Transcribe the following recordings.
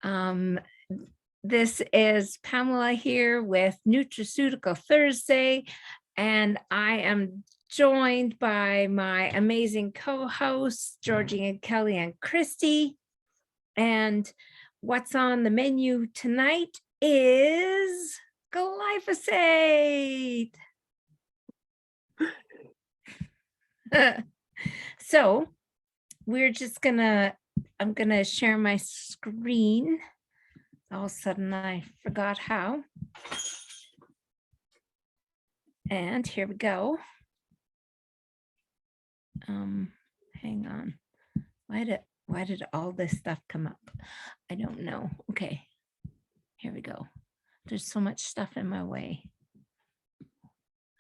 This is Pamela here with Nutraceutical Thursday, and I am joined by my amazing co-hosts, Georgie and Kelly and Christy. And what's on the menu tonight is glyphosate. So we're just I'm gonna share my screen. All of a sudden I forgot how. And here we go. Hang on. Why did all this stuff come up? I don't know. Okay, here we go. There's so much stuff in my way.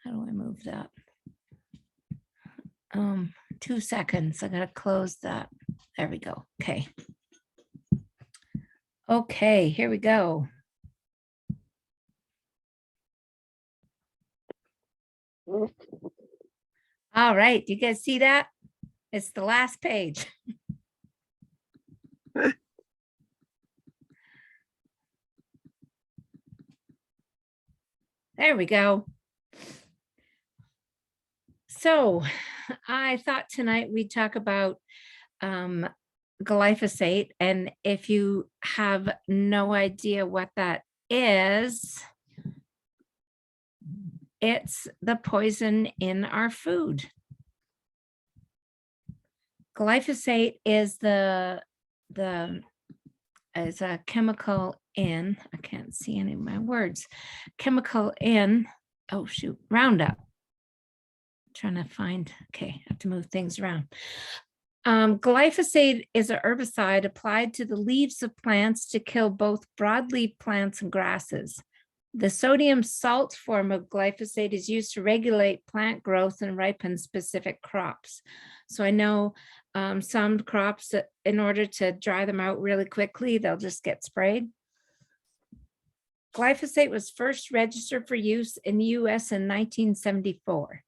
How do I move that? 2 seconds. I gotta close that. There we go. Okay. Okay, here we go. All right, do you guys see that? It's the last page. There we go. So I thought tonight we'd talk about glyphosate. And if you have no idea what that is, it's the poison in our food. Glyphosate is is a chemical in, I can't see any of my words, chemical in, oh shoot, Roundup. Trying to find, okay, I have to move things around. Glyphosate is a herbicide applied to the leaves of plants to kill both broadleaf plants and grasses. The sodium salt form of glyphosate is used to regulate plant growth and ripen specific crops. So I know some crops, that in order to dry them out really quickly, they'll just get sprayed. Glyphosate was first registered for use in the US in 1974.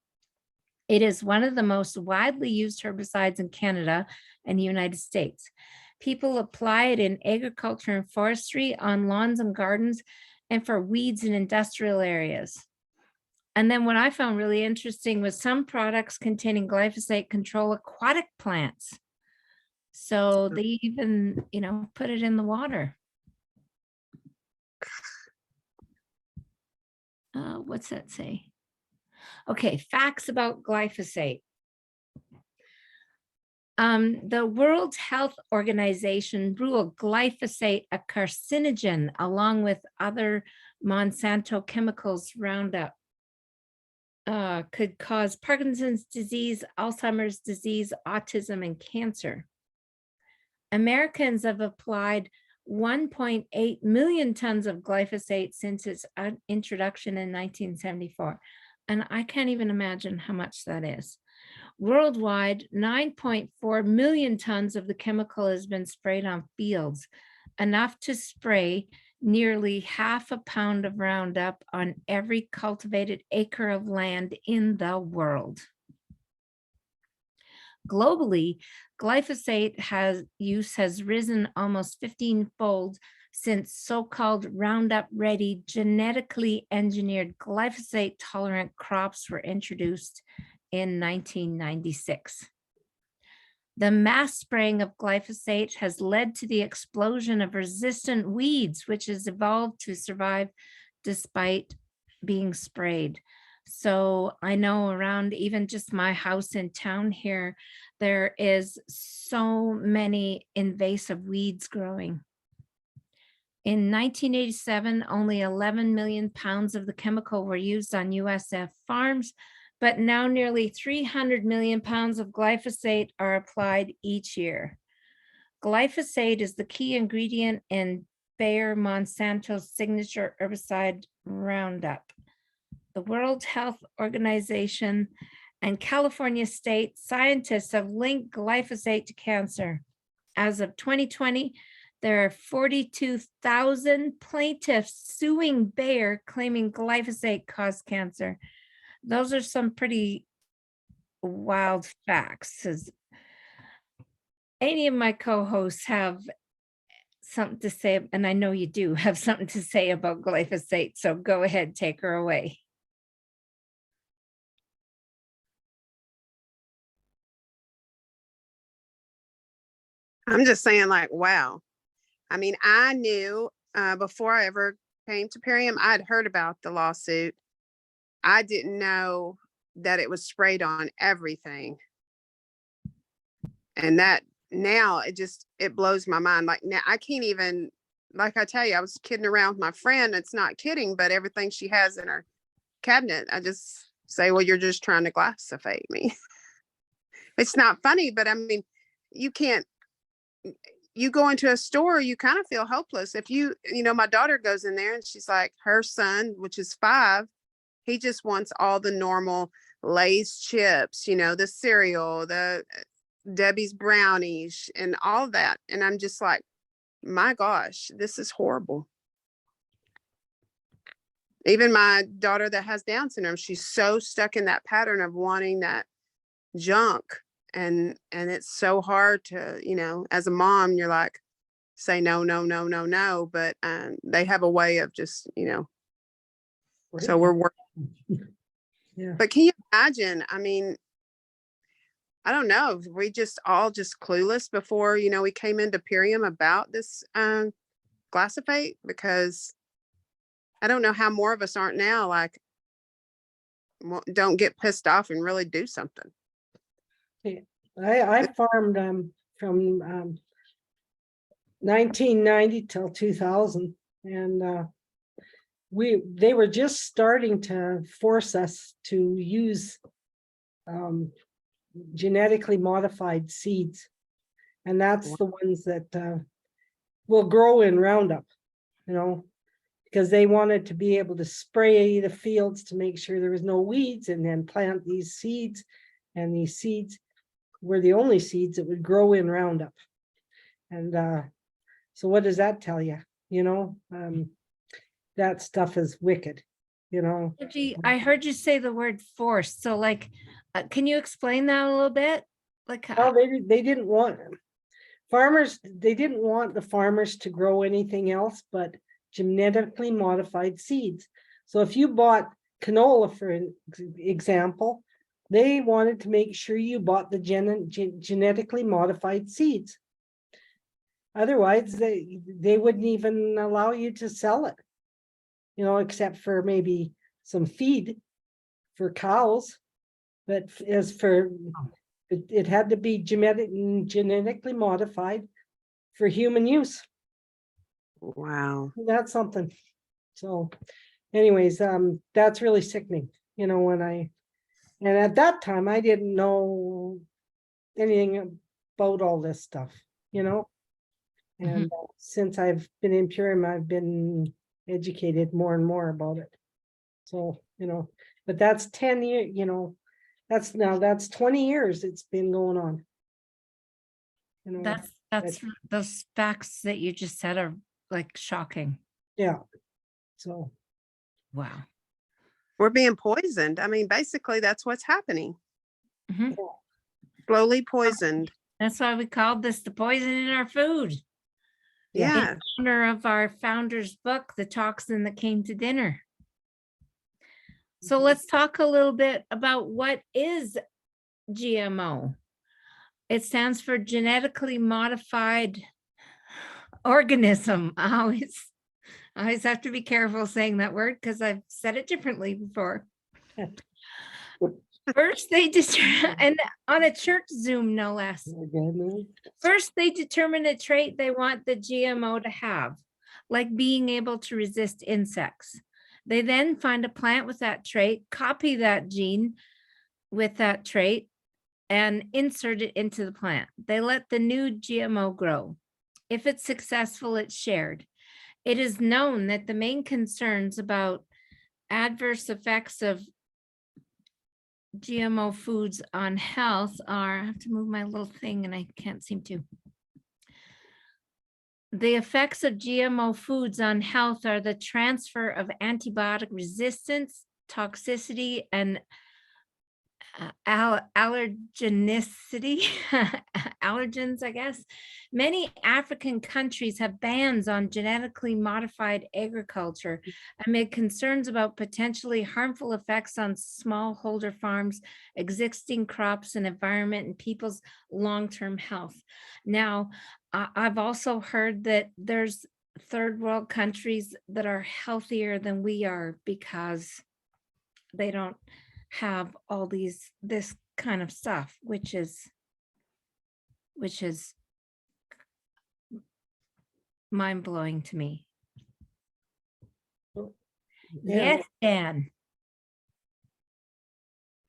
It is one of the most widely used herbicides in Canada and the United States. People apply it in agriculture and forestry, on lawns and gardens, and for weeds in industrial areas. And then what I found really interesting was some products containing glyphosate control aquatic plants. So they even, put it in the water. What's that say? Okay, facts about glyphosate. The World Health Organization ruled glyphosate a carcinogen along with other Monsanto chemicals. Roundup could cause Parkinson's disease, Alzheimer's disease, autism, and cancer. Americans have applied 1.8 million tons of glyphosate since its introduction in 1974. And I can't even imagine how much that is. Worldwide, 9.4 million tons of the chemical has been sprayed on fields, enough to spray nearly half a pound of Roundup on every cultivated acre of land in the world. Globally, glyphosate use has risen almost 15-fold since so-called Roundup Ready genetically engineered glyphosate tolerant crops were introduced in 1996. The mass spraying of glyphosate has led to the explosion of resistant weeds, which has evolved to survive despite being sprayed. So I know around even just my house in town here, there is so many invasive weeds growing. In 1987, only 11 million pounds of the chemical were used on USF farms, but now nearly 300 million pounds of glyphosate are applied each year. Glyphosate is the key ingredient in Bayer Monsanto's signature herbicide Roundup. The World Health Organization and California state scientists have linked glyphosate to cancer. As of 2020, there are 42,000 plaintiffs suing Bayer claiming glyphosate caused cancer. Those are some pretty wild facts. Any of my co-hosts have something to say, and I know you do have something to say about glyphosate, so go ahead, take her away. I'm just saying, like, wow. I mean, I knew before I ever came to Perium, I'd heard about the lawsuit. I didn't know that it was sprayed on everything. And that now it blows my mind. Like now I can't even, like I tell you, I was kidding around with my friend. It's not kidding, but everything she has in her cabinet, I just say, well, you're just trying to glyphosate me. It's not funny, but I mean, you can't, you go into a store, you kind of feel hopeless. If my daughter goes in there and she's like, her son, which is 5, he just wants all the normal Lay's chips, the cereal, the Debbie's brownies and all that. And I'm just like, my gosh, this is horrible. Even my daughter that has Down syndrome, she's so stuck in that pattern of wanting that junk. And it's so hard to, as a mom, you're like, say no, no, no, no, no. But they have a way of just, so we're working. Yeah. But can you imagine? I mean, I don't know. We just all just clueless before, we came into Perium about this glyphosate, because I don't know how more of us aren't now, like, don't get pissed off and really do something. I farmed from 1990 till 2000, and they were just starting to force us to use genetically modified seeds, and that's the ones that will grow in Roundup, because they wanted to be able to spray the fields to make sure there was no weeds, and then plant these seeds, and these seeds were the only seeds that would grow in Roundup. And so what does that tell you? That stuff is wicked, Gee, I heard you say the word force. So like, can you explain that a little bit? Like, Well, they didn't want farmers, they didn't want the farmers to grow anything else but genetically modified seeds. So if you bought canola, for example, they wanted to make sure you bought the genetically modified seeds. Otherwise, they wouldn't even allow you to sell it, except for maybe some feed for cows. But as for, it had to be genetically modified for human use. Wow. That's something. So anyways, that's really sickening, and at that time I didn't know anything about all this stuff, and since I've been in Perium, I've been educated more and more about it. So, but that's 10 years, that's 20 years it's been going on. that's those facts that you just said are like shocking. Yeah. So. Wow. We're being poisoned. I mean, basically that's what's happening. Mhm. Slowly poisoned. That's why we called this the poison in our food. Yeah. In honor of our founder's book, The Toxin That Came to Dinner. So let's talk a little bit about what is GMO. It stands for genetically modified organism. I always have to be careful saying that word because I've said it differently before. First, they and on a church Zoom, no less. First, they determine a trait they want the GMO to have, like being able to resist insects. They then find a plant with that trait, copy that gene with that trait, and insert it into the plant. They let the new GMO grow. If it's successful, it's shared. It is known that the main concerns about adverse effects of GMO foods on health are, I have to move my little thing and I can't seem to. The effects of GMO foods on health are the transfer of antibiotic resistance, toxicity, and allergenicity, allergens, I guess. Many African countries have bans on genetically modified agriculture amid concerns about potentially harmful effects on smallholder farms, existing crops and environment, and people's long-term health. Now, I've also heard that there's third world countries that are healthier than we are because they don't have all this kind of stuff, which is mind-blowing to me. Yeah. Yes, Dan.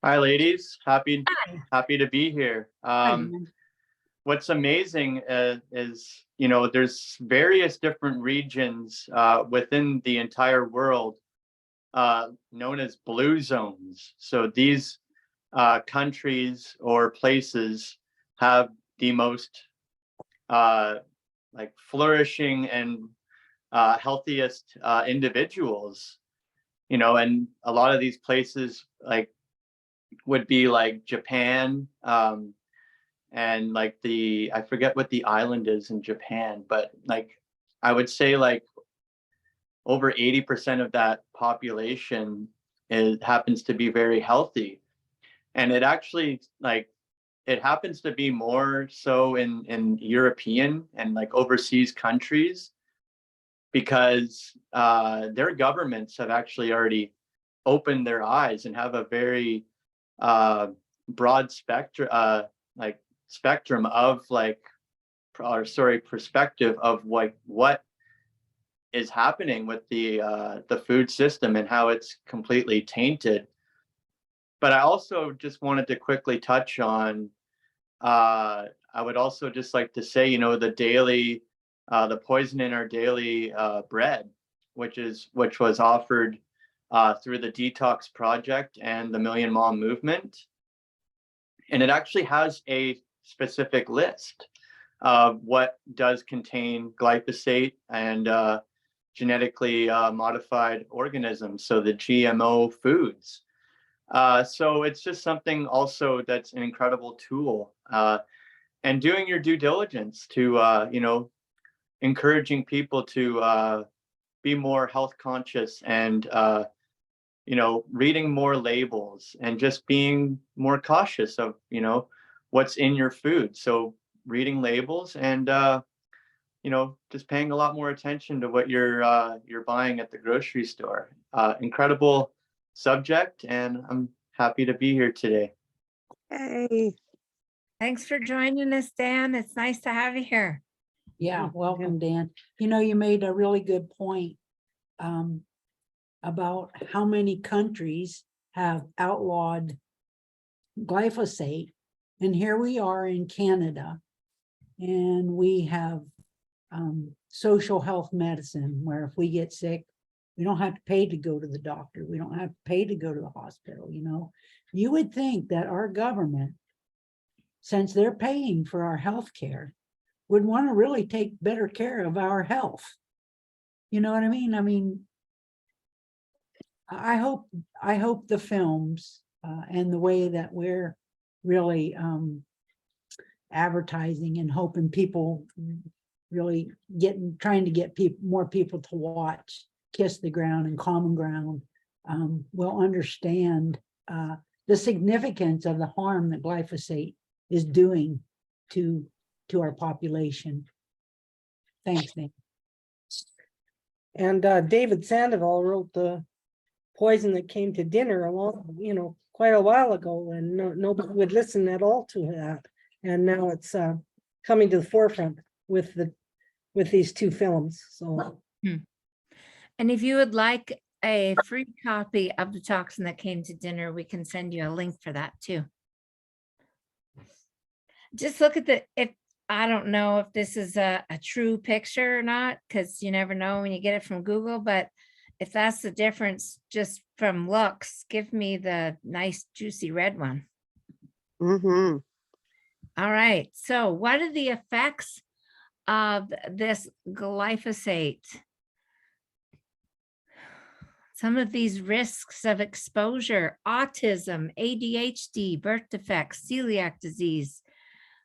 Hi, ladies. Happy Hi. to be here. What's amazing is, there's various different regions within the entire world known as blue zones. So these countries or places have the most like flourishing and healthiest individuals, and a lot of these places would be like Japan, and like I forget what the island is in Japan, but like I would say like over 80% of that population happens to be very healthy. And it actually it happens to be more so in European and like overseas countries, because their governments have actually already opened their eyes and have a very broad spectrum of perspective of what is happening with the food system and how it's completely tainted. But I also just wanted to quickly touch on, I would also just like to say, the poison in our daily bread, which was offered through the Detox Project and the Million Mom Movement. And it actually has a specific list of what does contain glyphosate and genetically modified organisms, so the GMO foods. So it's just something also that's an incredible tool. And doing your due diligence to, encouraging people to be more health conscious and, reading more labels and just being more cautious of, what's in your food. So reading labels and, just paying a lot more attention to what you're buying at the grocery store. Incredible subject, and I'm happy to be here today. Hey. Thanks for joining us, Dan. It's nice to have you here. Yeah, welcome, Dan. You made a really good point about how many countries have outlawed glyphosate. And here we are in Canada, and we have social health medicine, where if we get sick, we don't have to pay to go to the doctor. We don't have to pay to go to the hospital. You would think that our government, since they're paying for our health care, would want to really take better care of our health. You know what I mean? I hope the films and the way that we're really advertising and hoping people really trying to get more people to watch Kiss the Ground and Common Ground will understand the significance of the harm that glyphosate is doing to our population. Thanks, Nick. And David Sandoval wrote The Poison That Came to Dinner quite a while ago, and nobody would listen at all to that. And now it's coming to the forefront with these two films. So, And if you would like a free copy of The Toxin That Came to Dinner, we can send you a link for that too. Just look at I don't know if this is a true picture or not, because you never know when you get it from Google, but if that's the difference just from looks, give me the nice juicy red one. Mm-hmm. All right. So what are the effects of this glyphosate? Some of these risks of exposure: autism, ADHD, birth defects, celiac disease,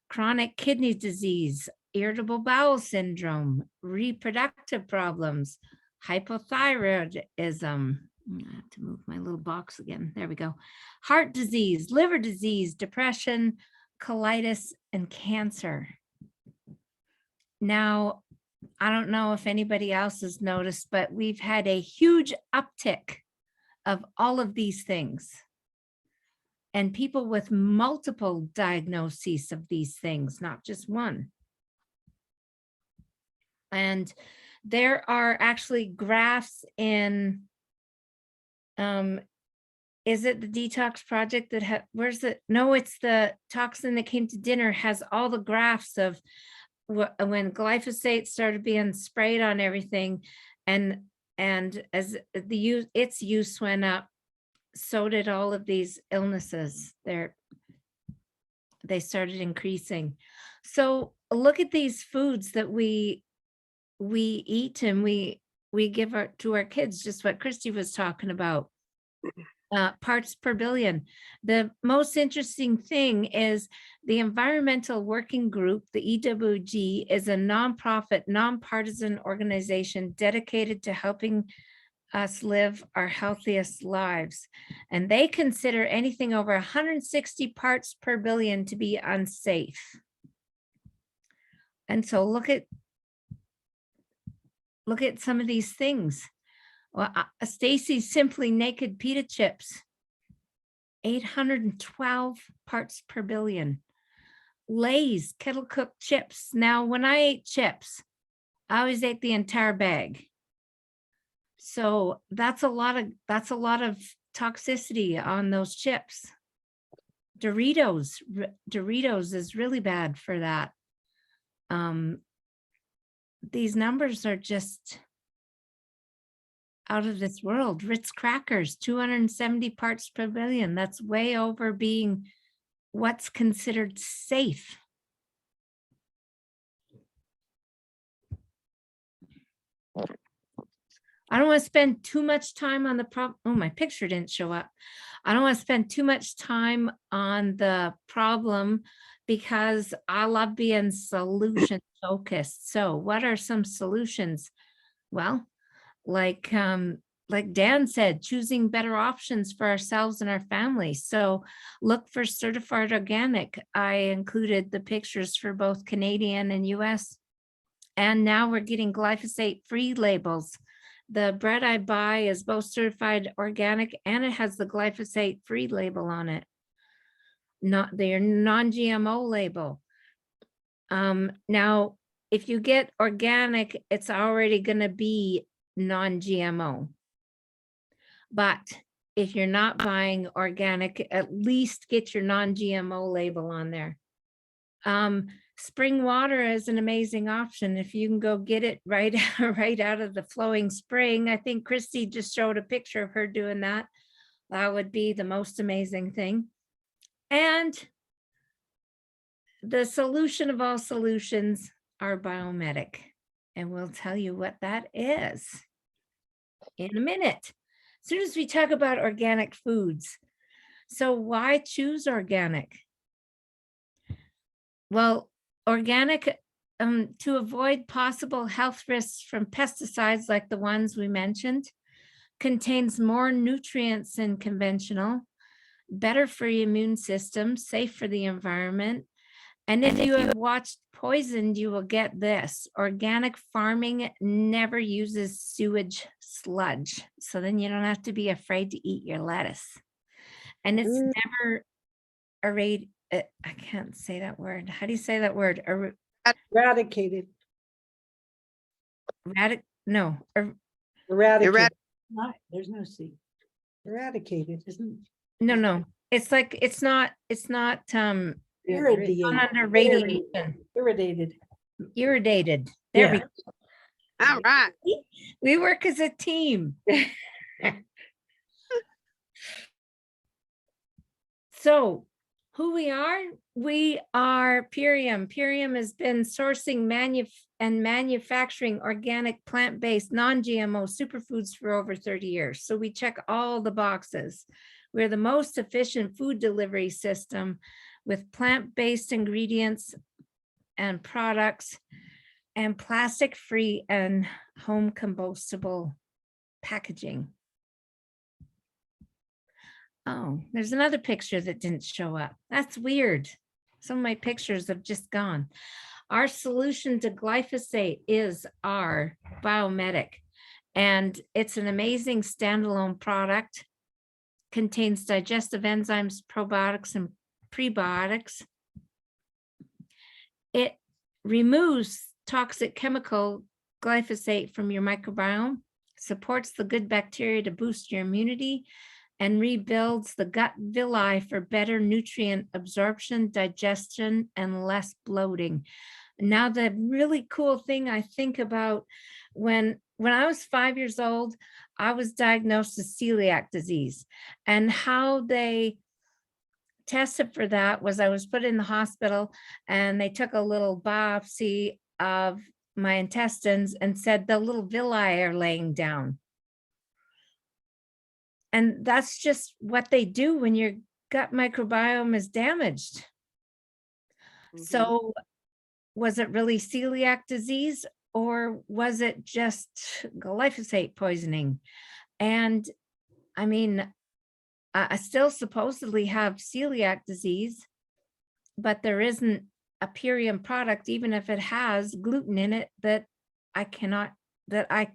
chronic kidney disease, irritable bowel syndrome, reproductive problems, hypothyroidism. I have to move my little box again. There we go. Heart disease, liver disease, depression, colitis, and cancer. Now, I don't know if anybody else has noticed, but we've had a huge uptick of all of these things. And people with multiple diagnoses of these things, not just one. And there are actually graphs in, is it the Detox Project that where's it? No, it's the Toxin That Came to Dinner, has all the graphs of when glyphosate started being sprayed on everything, and as its use went up, so did all of these illnesses. They started increasing. So look at these foods that we eat and we give to our kids, just what Christy was talking about. Parts per billion. The most interesting thing is the Environmental Working Group, the EWG, is a nonprofit, nonpartisan organization dedicated to helping us live our healthiest lives. And they consider anything over 160 parts per billion to be unsafe. And so look at some of these things. Well, Stacy's Simply Naked Pita Chips, 812 parts per billion. Lay's kettle cooked chips. Now, when I ate chips, I always ate the entire bag. So that's a lot of toxicity on those chips. Doritos is really bad for that. These numbers are just out of this world. Ritz crackers, 270 parts per billion. That's way over being what's considered safe. I don't want to spend too much time on the problem. Oh, my picture didn't show up. I don't want to spend too much time on the problem because I love being solution focused. So what are some solutions? Well, like Dan said, choosing better options for ourselves and our families. So look for certified organic. I included the pictures for both Canadian and US. And now we're getting glyphosate-free labels. The bread I buy is both certified organic and it has the glyphosate-free label on it. Not their non-GMO label. Now, if you get organic, it's already going to be non-GMO. But if you're not buying organic, at least get your non-GMO label on there. Spring water is an amazing option if you can go get it right out of the flowing spring. I think Christy just showed a picture of her doing that. That would be the most amazing thing. And the solution of all solutions are biomedic, and we'll tell you what that is in a minute, as soon as we talk about organic foods. So why choose organic? Well, organic, to avoid possible health risks from pesticides like the ones we mentioned, contains more nutrients than conventional, better for your immune system, safe for the environment. And if you have watched Poisoned, you will get this. Organic farming never uses sewage sludge. So then you don't have to be afraid to eat your lettuce. And it's never I can't say that word. How do you say that word? Eradicated. No. Eradicated. There's no C. Eradicated, isn't No. It's like, it's not Irradiated. under radiation. Irradiated. There we go. All right. We work as a team. So Who we are Purium. Purium has been sourcing and manufacturing organic, plant-based, non-GMO superfoods for over 30 years. So we check all the boxes. We're the most efficient food delivery system with plant-based ingredients and products and plastic-free and home compostable packaging. Oh, there's another picture that didn't show up. That's weird. Some of my pictures have just gone. Our solution to glyphosate is our Biomedic, and it's an amazing standalone product. Contains digestive enzymes, probiotics, and prebiotics. It removes toxic chemical glyphosate from your microbiome, supports the good bacteria to boost your immunity, and rebuilds the gut villi for better nutrient absorption, digestion, and less bloating. Now, the really cool thing I think about, when I was 5 years old, I was diagnosed with celiac disease, and how they tested for that was I was put in the hospital and they took a little biopsy of my intestines and said the little villi are laying down. And that's just what they do when your gut microbiome is damaged. So was it really celiac disease, or was it just glyphosate poisoning? And I mean, I still supposedly have celiac disease, but there isn't a Purium product, even if it has gluten in it, that I cannot, that I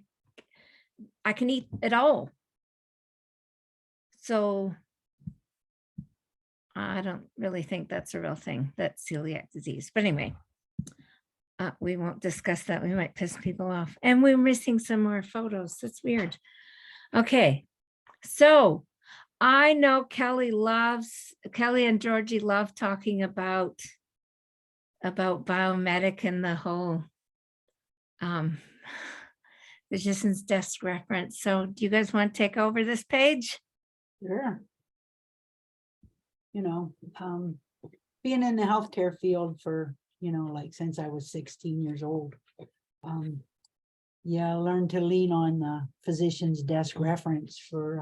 can eat at all. So I don't really think that's a real thing, that's celiac disease. But anyway, we won't discuss that. We might piss people off. And we're missing some more photos. That's weird. Okay, so I know Kelly and Georgie love talking about Biomedic and the whole physician's desk reference. So do you guys want to take over this page? Sure. You know, being in the healthcare field for, like since I was 16 years old, yeah, I learned to lean on the physician's desk reference for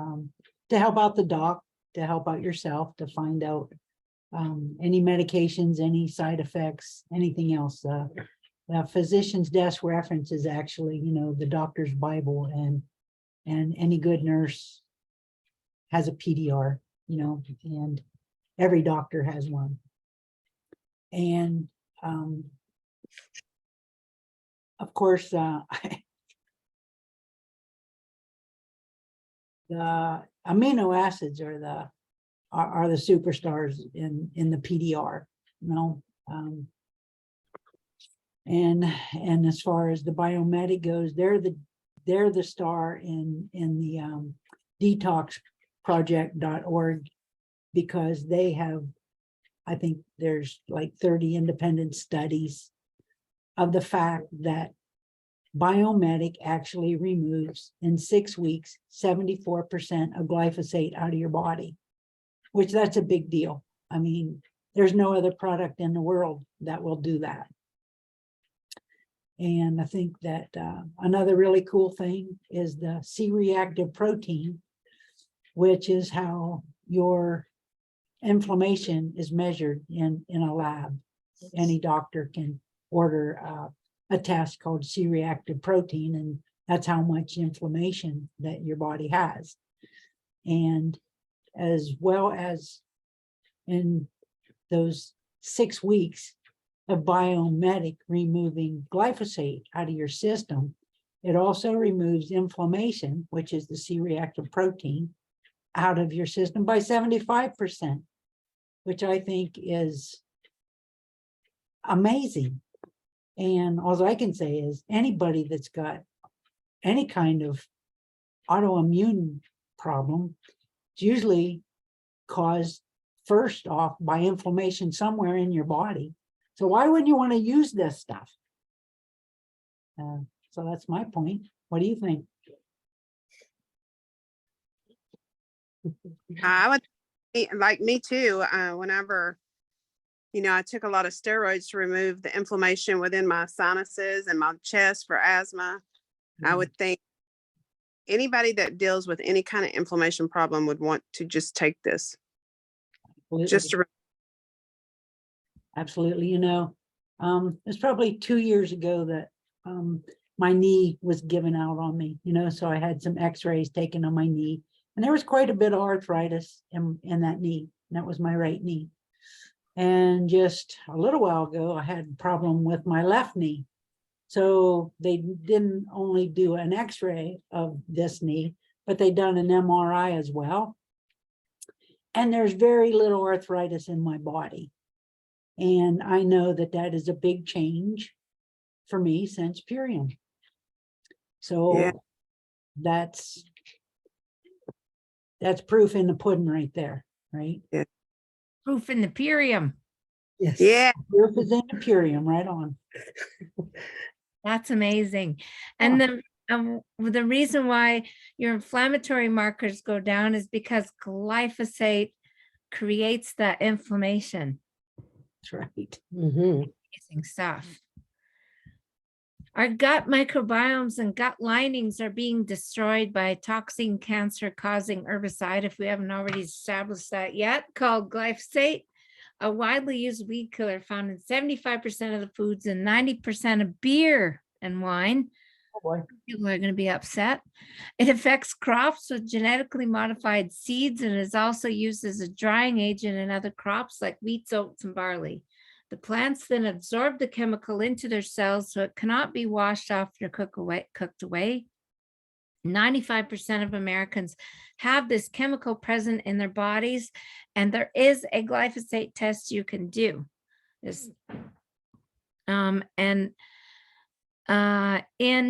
to help out the doc, to help out yourself, to find out any medications, any side effects, anything else. The physician's desk reference is actually, the doctor's Bible, and any good nurse has a PDR, and every doctor has one. And of course, the amino acids are the superstars in the PDR, and as far as the Biomedic goes, they're the star in the detoxproject.org, because they have, I think there's like 30 independent studies of the fact that Biomedic actually removes in 6 weeks 74% of glyphosate out of your body, which that's a big deal. I mean, there's no other product in the world that will do that. And I think that another really cool thing is the C-reactive protein, which is how your inflammation is measured in a lab. Any doctor can order a test called C-reactive protein, and that's how much inflammation that your body has. And as well as in those 6 weeks of Biomedic removing glyphosate out of your system, it also removes inflammation, which is the C-reactive protein, out of your system by 75%, which I think is amazing. And all I can say is anybody that's got any kind of autoimmune problem, it's usually caused first off by inflammation somewhere in your body. So why wouldn't you want to use this stuff? So that's my point. What do you think? I would, like me too, whenever you know, I took a lot of steroids to remove the inflammation within my sinuses and my chest for asthma. I Mhm. would think anybody that deals with any kind of inflammation problem would want to just take this. Just Absolutely. to, Absolutely, it's probably 2 years ago that my knee was given out on me, so I had some x-rays taken on my knee, and there was quite a bit of arthritis in that knee. And that was my right knee. And just a little while ago, I had a problem with my left knee. So they didn't only do an x-ray of this knee, but they done an MRI as well. And there's very little arthritis in my body. And I know that that is a big change for me since Purium. So Yeah. that's proof in the pudding right there, right? Proof in the Purium. Yes. yeah. Proof is in the Purium, right on. That's amazing. And the reason why your inflammatory markers go down is because glyphosate creates that inflammation. That's right. Mhm. Amazing stuff. Our gut microbiomes and gut linings are being destroyed by a toxin cancer causing herbicide, if we haven't already established that yet, called glyphosate, a widely used weed killer found in 75% of the foods and 90% of beer and wine. Oh boy. People are going to be upset. It affects crops with genetically modified seeds and is also used as a drying agent in other crops like wheat, oats, and barley. The plants then absorb the chemical into their cells so it cannot be washed off or cooked away. 95% of Americans have this chemical present in their bodies, and there is a glyphosate test you can do. In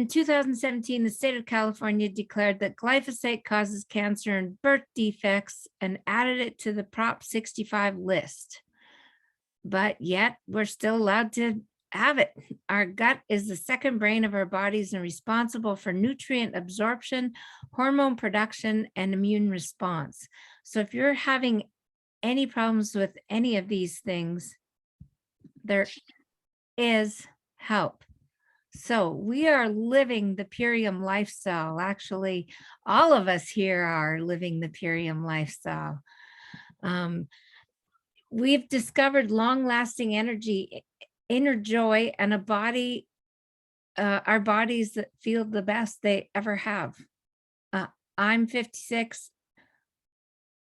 2017, the state of California declared that glyphosate causes cancer and birth defects and added it to the Prop 65 list. But yet we're still allowed to have it. Our gut is the second brain of our bodies and responsible for nutrient absorption, hormone production, and immune response. So if you're having any problems with any of these things, there is help. So we are living the Purium lifestyle. Actually, all of us here are living the Purium lifestyle. We've discovered long-lasting energy, inner joy, and a body, our bodies that feel the best they ever have. I'm 56.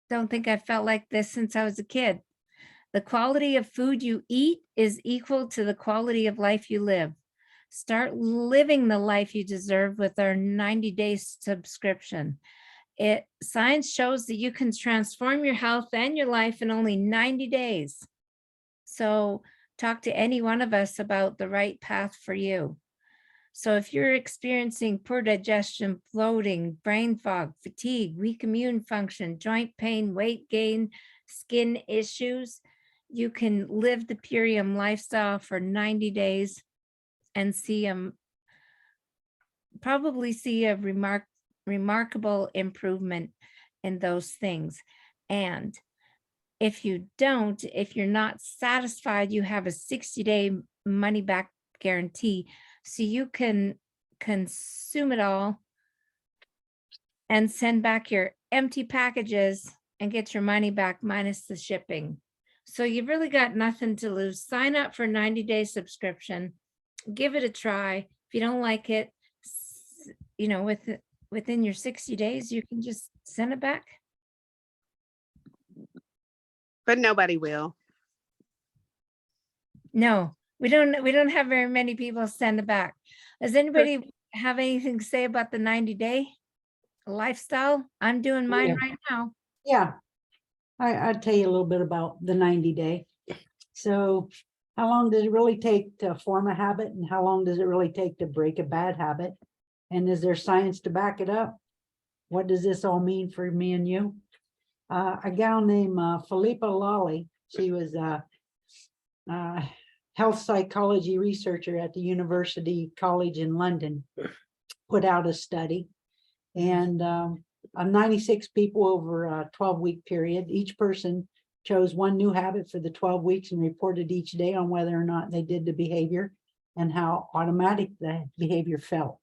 Don't think I felt like this since I was a kid. The quality of food you eat is equal to the quality of life you live. Start living the life you deserve with our 90-day subscription. Science shows that you can transform your health and your life in only 90 days. So talk to any one of us about the right path for you. So if you're experiencing poor digestion, bloating, brain fog, fatigue, weak immune function, joint pain, weight gain, skin issues, you can live the Purium lifestyle for 90 days and probably see a remarkable improvement in those things. And if you don't, if you're not satisfied, you have a 60-day money back guarantee. So you can consume it all and send back your empty packages and get your money back minus the shipping. So you've really got nothing to lose. Sign up for a 90-day subscription. Give it a try. If you don't like it, within your 60 days, you can just send it back. But nobody will. No, we don't have very many people send it back. Does anybody have anything to say about the 90-day lifestyle? I'm doing mine Yeah. right now. Yeah. I'll tell you a little bit about the 90-day. So how long does it really take to form a habit, and how long does it really take to break a bad habit? And is there science to back it up? What does this all mean for me and you? A gal named Philippa Lawley, she was a health psychology researcher at the University College in London, put out a study, and 96 people over a 12-week period. Each person chose one new habit for the 12 weeks and reported each day on whether or not they did the behavior and how automatic the behavior felt.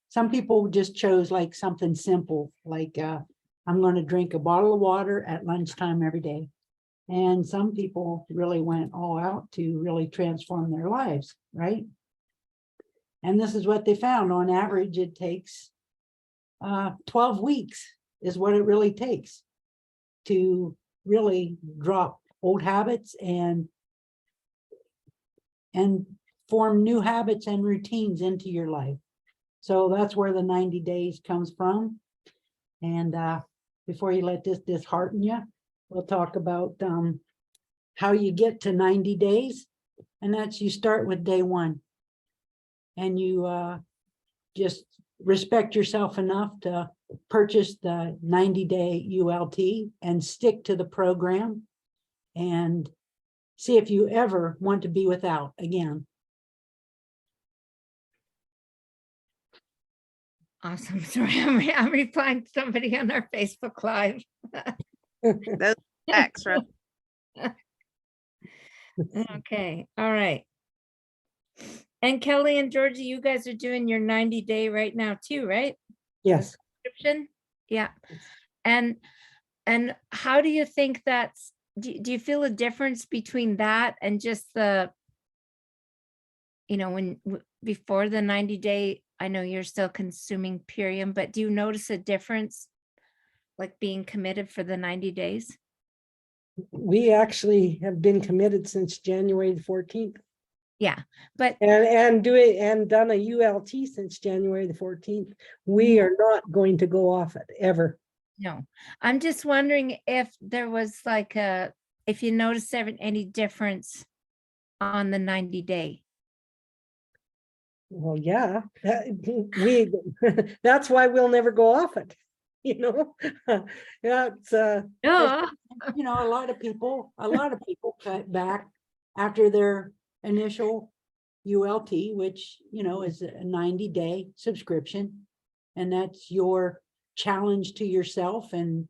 Some people just chose like something simple, like I'm going to drink a bottle of water at lunchtime every day. And some people really went all out to really transform their lives, right? And this is what they found. On average, it takes 12 weeks is what it really takes to really drop old habits and form new habits and routines into your life. So that's where the 90 days comes from. And before you let this dishearten you, we'll talk about how you get to 90 days. And that's you start with day one. And you just respect yourself enough to purchase the 90-day ULT and stick to the program and see if you ever want to be without again. Awesome. Sorry, I'm replying to somebody on our Facebook Live. Those facts, right? Okay, all right. And Kelly and Georgie, you guys are doing your 90-day right now too, right? Yes. Subscription? Yeah. And how do you think that's, do you feel a difference between that and just the, when before the 90-day, I know you're still consuming Purium, but do you notice a difference like being committed for the 90 days? We actually have been committed since January the 14th. Yeah, but And done a ULT since January the 14th. We are not going to go off it ever. no, I'm just wondering if there was like if you noticed any difference on the 90-day. Well, yeah, that's why we'll never go off it. Yeah, it's Yeah. You know, a lot of people cut back after their initial ULT, which, is a 90-day subscription. And that's your challenge to yourself, and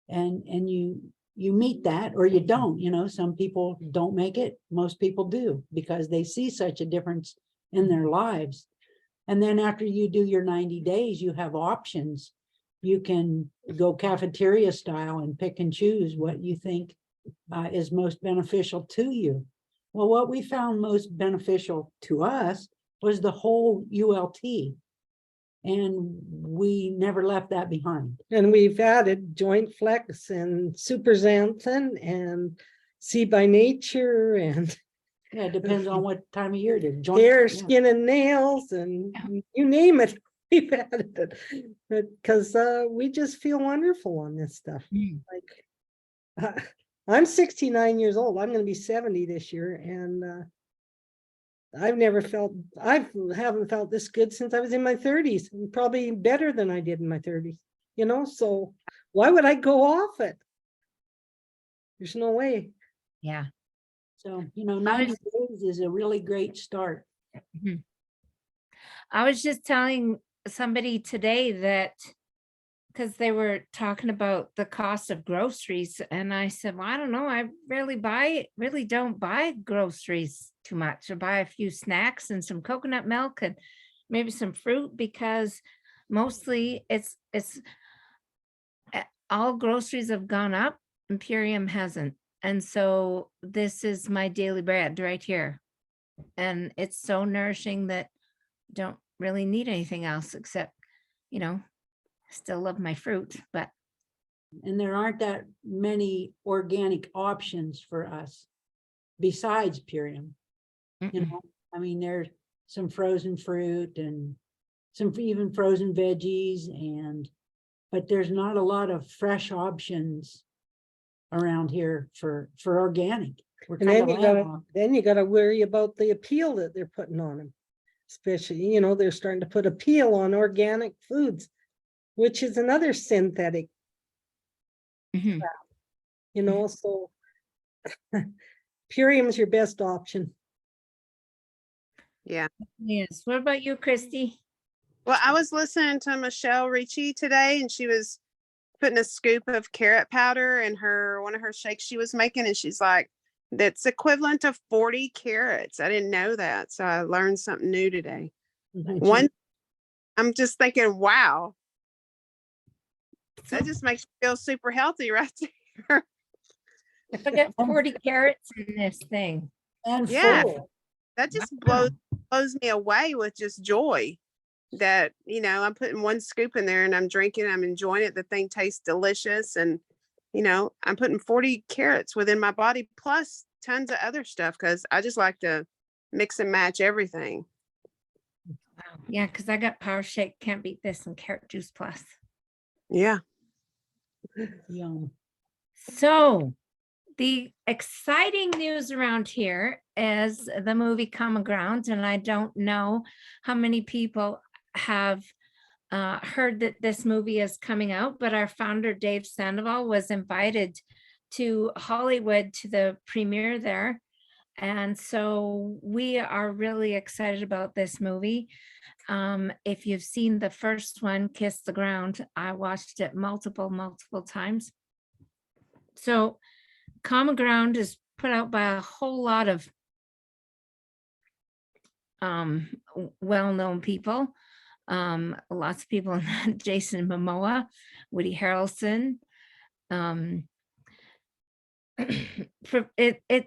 you meet that or you don't. Some people don't make it, most people do, because they see such a difference in their lives. And then after you do your 90 days, you have options. You can go cafeteria style and pick and choose what you think is most beneficial to you. Well, what we found most beneficial to us was the whole ULT. And we never left that behind. and we've added Joint Flex and Super Xanthan and See by Nature and Yeah, it depends on what time of year it is. hair, Yeah. skin and nails and you name it. We've added it because we just feel wonderful on this stuff. Like I'm 69 years old. I'm going to be 70 this year, and I haven't felt this good since I was in my 30s, and probably better than I did in my 30s. So why would I go off it? There's no way. Yeah. So, 90 days is a really great start. I was just telling somebody today that because they were talking about the cost of groceries, and I said, well, I don't know, I really don't buy groceries too much. I buy a few snacks and some coconut milk and maybe some fruit, because mostly it's all groceries have gone up and Purium hasn't. And so this is my daily bread right here. And it's so nourishing that I don't really need anything else except, still love my fruit, but. And there aren't that many organic options for us besides Purium. I mean, there's some frozen fruit and some even frozen veggies, but there's not a lot of fresh options around here for organic. We're And kind then of you gotta worry about the appeal that they're putting on them. Especially, they're starting to put appeal on organic foods, which is another synthetic, so Purium is your best option. Yeah. Yes. What about you, Christy? Well, I was listening to Michelle Ricci today, and she was putting a scoop of carrot powder in one of her shakes she was making, and she's like, that's equivalent to 40 carrots. I didn't know that. So I learned something new today. One, I'm just thinking, wow, that just makes you feel super healthy right there. I got 40 carrots in this thing. And Yeah. full. That just Wow. blows me away with just joy that, I'm putting one scoop in there and I'm drinking, I'm enjoying it. The thing tastes delicious. And, I'm putting 40 carrots within my body plus tons of other stuff because I just like to mix and match everything. Wow. Yeah, because I got Power Shake, can't beat this, and Carrot Juice Plus. Yeah. Yum. So the exciting news around here is the movie Common Ground, and I don't know how many people have heard that this movie is coming out, but our founder, Dave Sandoval, was invited to Hollywood to the premiere there. And so we are really excited about this movie. If you've seen the first one, Kiss the Ground, I watched it multiple times. So Common Ground is put out by a whole lot of well-known people. Lots of people, Jason Momoa, Woody Harrelson.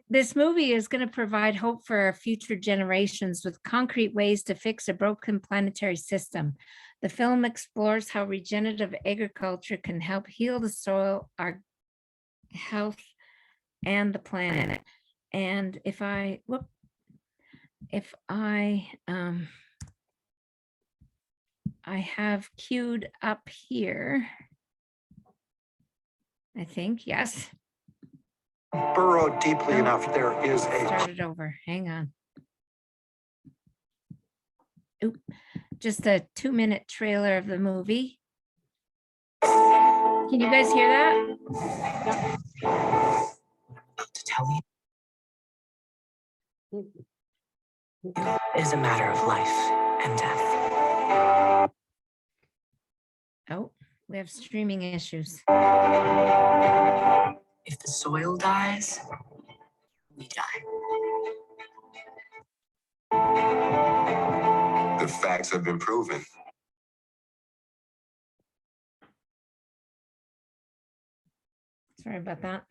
This movie is going to provide hope for our future generations with concrete ways to fix a broken planetary system. The film explores how regenerative agriculture can help heal the soil, our health, and the planet. And if I have queued up here, I think, yes. Burrow deeply enough, there is Start it over. Hang on. Oop. Just a 2-minute trailer of the movie. Can you guys hear that? To tell you is a matter of life and death. Oh, we have streaming issues. If the soil dies, we die. The facts have been proven. Sorry about that.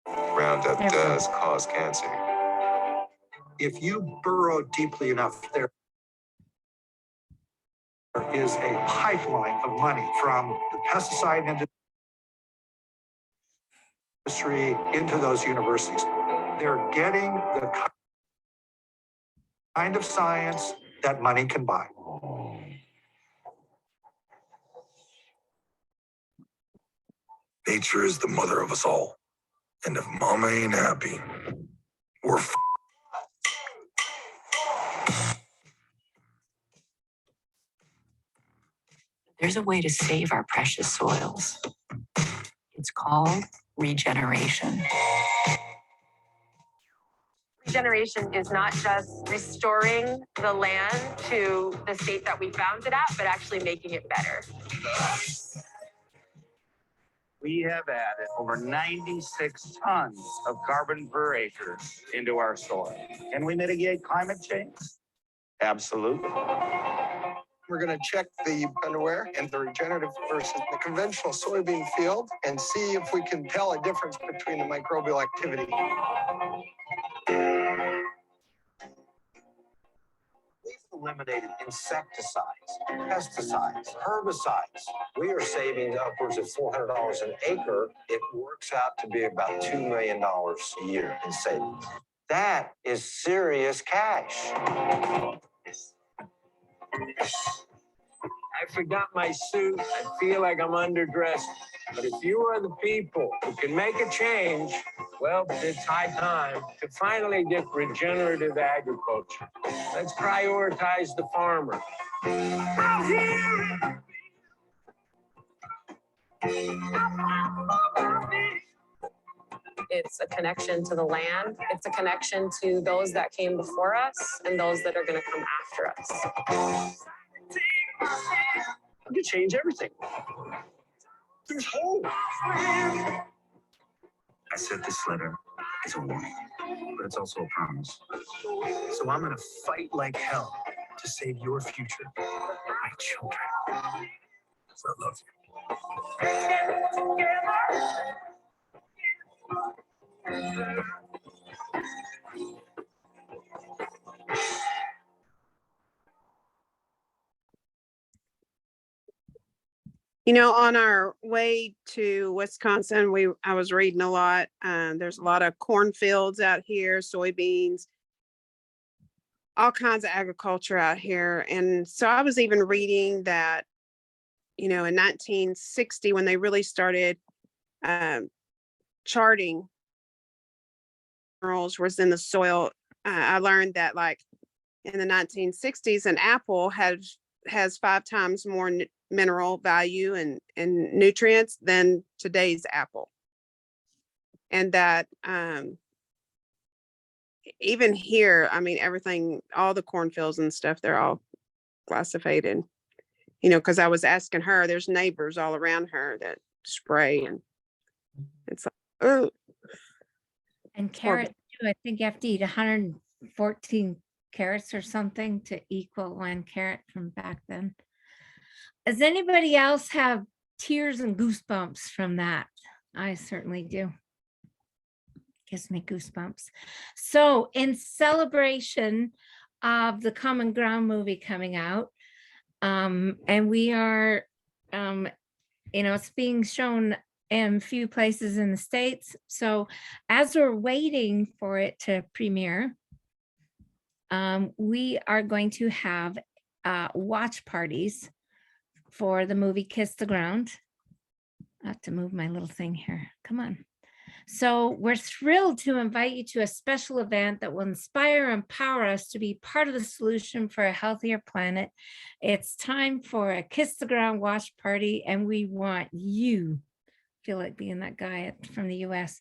Roundup There we go. does cause cancer. if you burrow deeply enough, there is a pipeline of money from the pesticide industry into those universities. They're getting the kind of science that money can buy. Nature is the mother of us all. And if mama ain't happy, we're There's a way to save our precious soils. It's called regeneration. Regeneration is not just restoring the land to the state that we found it at, but actually making it better. We have added over 96 tons of carbon per acre into our soil. Can we mitigate climate change? Absolutely. We're going to check the underwear and the regenerative versus the conventional soybean field and see if we can tell a difference between the microbial activity. We've eliminated insecticides, pesticides, herbicides. We are saving upwards of $400 an acre. It works out to be about $2 million a year in savings. That is serious cash. I forgot my suit. I feel like I'm underdressed. But if you are the people who can make a change, well, it's high time to finally get regenerative agriculture. Let's prioritize the farmer. It's a connection to the land. It's a connection to those that came before us and those that are going to come after us. You change everything. There's hope. I said this letter is a warning, but it's also a promise. So I'm gonna fight like hell to save your future, my children. I love you. You know, on our way to Wisconsin, I was reading a lot. There's a lot of cornfields out here, soybeans, all kinds of agriculture out here. And so I was even reading that, you know, in 1960, when they really started charting minerals was in the soil, I learned that like in the 1960s, an apple has 5 times more mineral value and nutrients than today's apple. And that even here, I mean, everything, all the cornfields and stuff, they're all glyphosated, you know, because I was asking her, there's neighbors all around her that spray, and it's like, oh. And carrots too. I think you have to eat 114 carrots or something to equal 1 carrot from back then. Does anybody else have tears and goosebumps from that? I certainly do. Gives me goosebumps. So in celebration of the Common Ground movie coming out, and we are, you know, it's being shown in a few places in the States. So as we're waiting for it to premiere, we are going to have watch parties for the movie Kiss the Ground. I have to move my little thing here. Come on. So we're thrilled to invite you to a special event that will inspire and empower us to be part of the solution for a healthier planet. It's time for a Kiss the Ground watch party, and we want you, feel like being that guy from the US,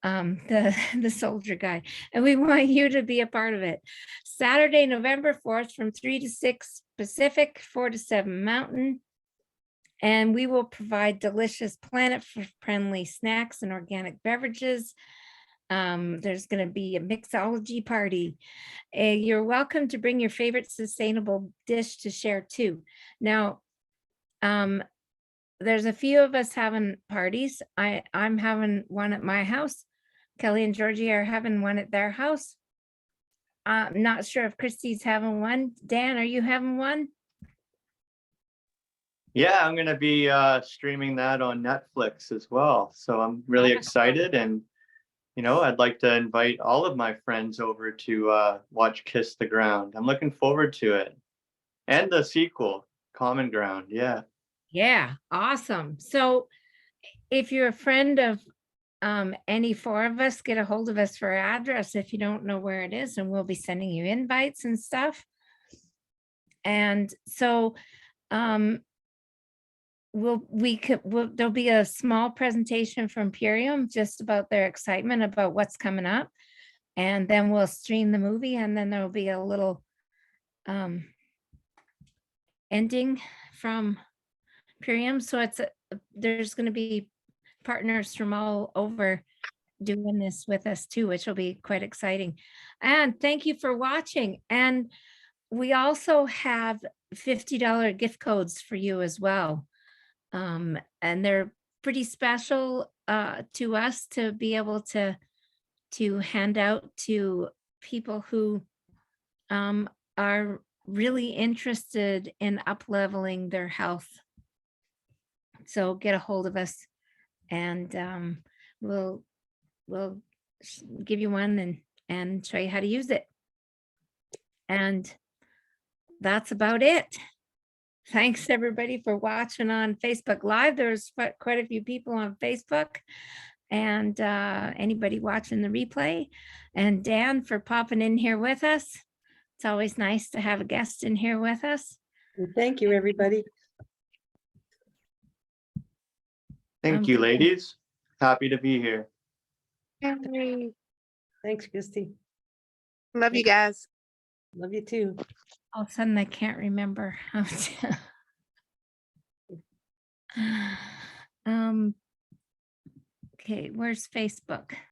the soldier guy, and we want you to be a part of it. Saturday, November 4th from 3 to 6 Pacific, 4 to 7 Mountain. And we will provide delicious planet-friendly snacks and organic beverages. There's going to be a mixology party. You're welcome to bring your favorite sustainable dish to share too. Now, there's a few of us having parties. I'm having one at my house. Kelly and Georgie are having one at their house. I'm not sure if Christy's having one. Dan, are you having one? Yeah, I'm going to be streaming that on Netflix as well. So I'm really excited. And, you know, I'd like to invite all of my friends over to watch Kiss the Ground. I'm looking forward to it. And the sequel, Common Ground. Yeah. Yeah, awesome. So if you're a friend of any 4 of us, get a hold of us for our address if you don't know where it is, and we'll be sending you invites and stuff. And so there'll be a small presentation from Purium just about their excitement about what's coming up, and then we'll stream the movie, and then there'll be a little ending from Purium. So there's going to be partners from all over doing this with us too, which will be quite exciting. And thank you for watching. And we also have $50 gift codes for you as well. And they're pretty special to us to be able to hand out to people who are really interested in up-leveling their health. So get a hold of us, and we'll give you one and show you how to use it. And that's about it. Thanks everybody for watching on Facebook Live. There's quite a few people on Facebook, and anybody watching the replay, and Dan for popping in here with us. It's always nice to have a guest in here with us. And thank you, everybody. Thank you, ladies. Happy to be here. Yay. Thanks, Christy. Love you guys. Love you too. All of a sudden, I can't remember how to. Okay, where's Facebook?